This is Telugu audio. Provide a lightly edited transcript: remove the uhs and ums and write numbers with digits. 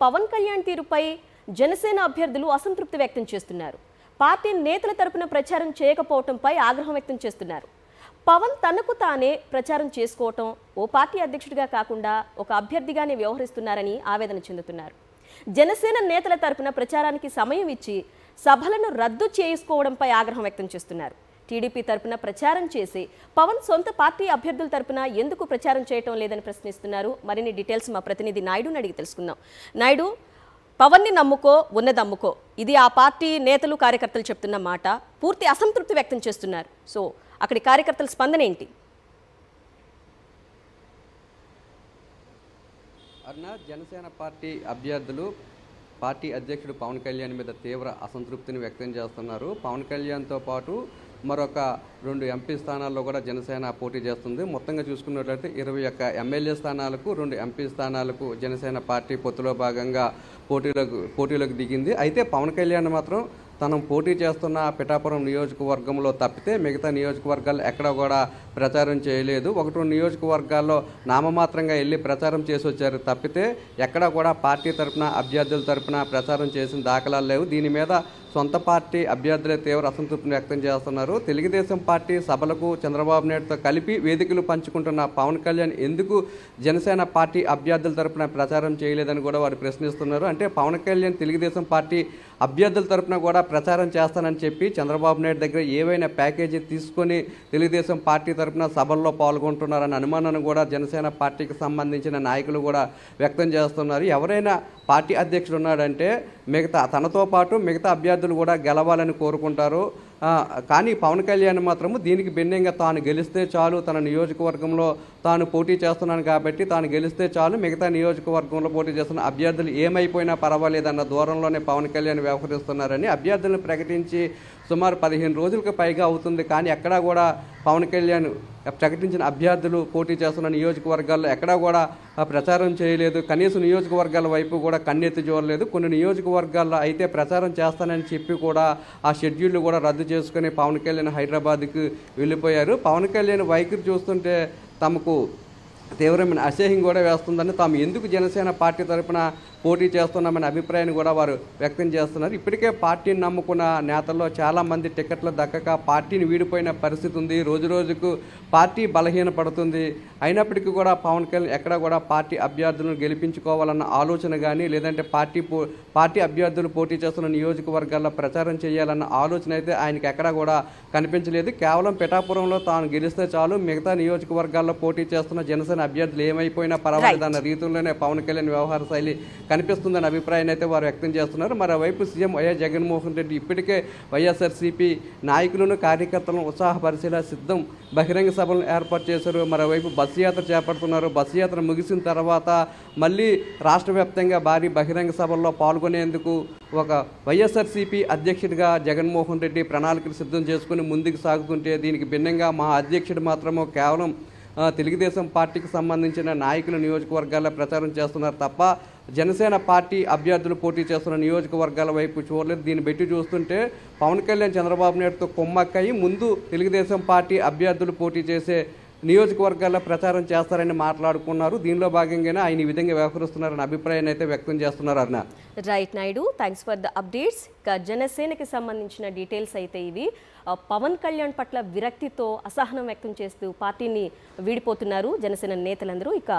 పవన్ కళ్యాణ్ తీరుపై జనసేన అభ్యర్థులు అసంతృప్తి వ్యక్తం చేస్తున్నారు. పార్టీ నేతల తరపున ప్రచారం చేయకపోవడంపై ఆగ్రహం వ్యక్తం చేస్తున్నారు. పవన్ తనకు తానే ప్రచారం చేసుకోవటం ఓ పార్టీ అధ్యక్షుడిగా కాకుండా ఒక అభ్యర్థిగానే వ్యవహరిస్తున్నారని ఆవేదన చెందుతున్నారు. జనసేన నేతల తరపున ప్రచారానికి సమయం ఇచ్చి సభలను రద్దు చేసుకోవడంపై ఆగ్రహం వ్యక్తం చేస్తున్నారు. టీడీపీ తరపున ప్రచారం చేసి పవన్ సొంత పార్టీ అభ్యర్థుల తరపున ఎందుకు ప్రచారం చేయటం లేదని ప్రశ్నిస్తున్నారు. మరిన్ని డీటెయిల్స్ మా ప్రతినిధి నాయుడుని అడిగి తెలుసుకుందాం. నాయుడు, పవన్ని నమ్ముకో ఉన్నది అమ్ముకో, ఇది ఆ పార్టీ నేతలు కార్యకర్తలు చెప్తున్న మాట. పూర్తి అసంతృప్తి వ్యక్తం చేస్తున్నారు. సో అక్కడి కార్యకర్తల స్పందన ఏంటి? జనసేన పార్టీ అభ్యర్థులు పార్టీ అధ్యక్షుడు పవన్ కళ్యాణ్ మీద తీవ్ర అసంతృప్తిని వ్యక్తం చేస్తున్నారు. పవన్ కళ్యాణ్తో పాటు మరొక 2 ఎంపీ స్థానాల్లో కూడా జనసేన పోటీ చేస్తుంది. మొత్తంగా చూసుకున్నట్లయితే 21 ఎమ్మెల్యే స్థానాలకు 2 ఎంపీ స్థానాలకు జనసేన పార్టీ పొత్తులో భాగంగా పోటీలోకి దిగింది. అయితే పవన్ కళ్యాణ్ మాత్రం తను పోటీ చేస్తున్న పిఠాపురం నియోజకవర్గంలో తప్పితే మిగతా నియోజకవర్గాలు ఎక్కడ కూడా ప్రచారం చేయలేదు. 1-2 నియోజకవర్గాల్లో నామమాత్రంగా వెళ్ళి ప్రచారం చేసి వచ్చారు తప్పితే ఎక్కడ కూడా పార్టీ తరపున అభ్యర్థుల తరపున ప్రచారం చేసిన దాఖలాలు లేవు. దీని మీద సొంత పార్టీ అభ్యర్థులే తీవ్ర అసంతృప్తిని వ్యక్తం చేస్తున్నారు. తెలుగుదేశం పార్టీ సభలకు చంద్రబాబు నాయుడుతో కలిపి వేదికలు పంచుకుంటున్న పవన్ కళ్యాణ్ ఎందుకు జనసేన పార్టీ అభ్యర్థుల తరపున ప్రచారం చేయలేదని కూడా వారు ప్రశ్నిస్తున్నారు. అంటే పవన్ కళ్యాణ్ తెలుగుదేశం పార్టీ అభ్యర్థుల తరపున కూడా ప్రచారం చేస్తానని చెప్పి చంద్రబాబు నాయుడు దగ్గర ఏవైనా ప్యాకేజీ తీసుకొని తెలుగుదేశం పార్టీ తరపున సభల్లో పాల్గొంటున్నారన్న అనుమానాన్ని కూడా జనసేన పార్టీకి సంబంధించిన నాయకులు కూడా వ్యక్తం చేస్తున్నారు. ఎవరైనా పార్టీ అధ్యక్షుడు ఉన్నాడంటే తనతో పాటు మిగతా అభ్యర్థులు కూడా గెలవాలని కోరుకుంటారు. కానీ పవన్ కళ్యాణ్ మాత్రము దీనికి భిన్నంగా తాను గెలిస్తే చాలు, తన నియోజకవర్గంలో తాను పోటీ చేస్తున్నాను కాబట్టి తాను గెలిస్తే చాలు, మిగతా నియోజకవర్గంలో పోటీ చేస్తున్న అభ్యర్థులు ఏమైపోయినా పర్వాలేదన్న దూరంలోనే పవన్ కళ్యాణ్ వ్యవహరిస్తున్నారని అభ్యర్థులను ప్రకటించి సుమారు 15 రోజులకు పైగా అవుతుంది. కానీ ఎక్కడా కూడా పవన్ కళ్యాణ్ ప్రకటించిన అభ్యర్థులు పోటీ చేస్తున్న నియోజకవర్గాల్లో ఎక్కడా కూడా ప్రచారం చేయలేదు. కనీసం నియోజకవర్గాల వైపు కూడా కన్నెత్తి చూడలేదు. కొన్ని నియోజకవర్గాల్లో అయితే ప్రచారం చేస్తానని చెప్పి కూడా ఆ షెడ్యూల్ కూడా రద్దు చేసుకుని పవన్ కళ్యాణ్ హైదరాబాద్కి వెళ్ళిపోయారు. పవన్ కళ్యాణ్ వైఖరి చూస్తుంటే తమకు తీవ్రమైన అసహ్యం కూడా వేస్తుందని, తాము ఎందుకు జనసేన పార్టీ తరఫున పోటీ చేస్తున్నామనే అభిప్రాయాన్ని కూడా వారు వ్యక్తం చేస్తున్నారు. ఇప్పటికే పార్టీని నమ్ముకున్న నేతల్లో చాలామంది టికెట్లు దక్కక పార్టీని వీడిపోయిన పరిస్థితి ఉంది. రోజు రోజుకు పార్టీ బలహీనపడుతుంది. అయినప్పటికీ కూడా పవన్ కళ్యాణ్ ఎక్కడ కూడా పార్టీ అభ్యర్థులను గెలిపించుకోవాలన్న ఆలోచన కానీ, లేదంటే పార్టీ అభ్యర్థులు పోటీ చేస్తున్న నియోజకవర్గాల్లో ప్రచారం చేయాలన్న ఆలోచన అయితే ఆయనకి ఎక్కడా కూడా కనిపించలేదు. కేవలం పిఠాపురంలో తాను గెలిస్తే చాలు, మిగతా నియోజకవర్గాల్లో పోటీ చేస్తున్న జనసేన అభ్యర్థులు ఏమైపోయినా పర్వాలేదన్న రీతిలోనే పవన్ కళ్యాణ్ వ్యవహార శైలి కనిపిస్తుందన్న అభిప్రాయాన్ని అయితే వారు వ్యక్తం చేస్తున్నారు. మరోవైపు సీఎం వైఎస్ జగన్మోహన్ రెడ్డి ఇప్పటికే వైఎస్ఆర్సీపీ నాయకులను కార్యకర్తలను ఉత్సాహపరిచేలా సిద్ధం బహిరంగ సభలను ఏర్పాటు చేశారు. మరోవైపు బస్సు యాత్ర చేపడుతున్నారు. బస్సు యాత్ర ముగిసిన తర్వాత మళ్ళీ రాష్ట్ర వ్యాప్తంగా భారీ బహిరంగ సభల్లో పాల్గొనేందుకు ఒక వైఎస్ఆర్సీపీ అధ్యక్షుడిగా జగన్మోహన్ రెడ్డి ప్రణాళికలు సిద్ధం చేసుకుని ముందుకు సాగుతుంటే, దీనికి భిన్నంగా మా అధ్యక్షుడు మాత్రము కేవలం తెలుగుదేశం పార్టీకి సంబంధించిన నాయకుల నియోజకవర్గాల్లో ప్రచారం చేస్తున్నారు తప్ప జనసేన పార్టీ అభ్యర్థులు పోటీ చేస్తున్న నియోజకవర్గాల వైపు చూడలేదు. దీన్ని బట్టి చూస్తుంటే పవన్ కళ్యాణ్ చంద్రబాబు నాయుడుతో కొమ్మక్కయి ముందు తెలుగుదేశం పార్టీ అభ్యర్థులు పోటీ చేసే నియోజకవర్గాల్లో ప్రచారం చేస్తారని మాట్లాడుకున్నారు. దీనిలో భాగంగానే ఆయన ఈ విధంగా వ్యవహరిస్తున్నారన్న అభిప్రాయాన్ని అయితే వ్యక్తం చేస్తున్నారు. అన్న right Naidu, thanks for the updates. ఇక జనసేనకి సంబంధించిన డీటెయిల్స్ అయితే ఇవి. పవన్ కళ్యాణ్ పట్ల విరక్తితో అసహనం వ్యక్తం చేస్తూ పార్టీని వీడిపోతున్నారు జనసేన నేతలందరూ. ఇక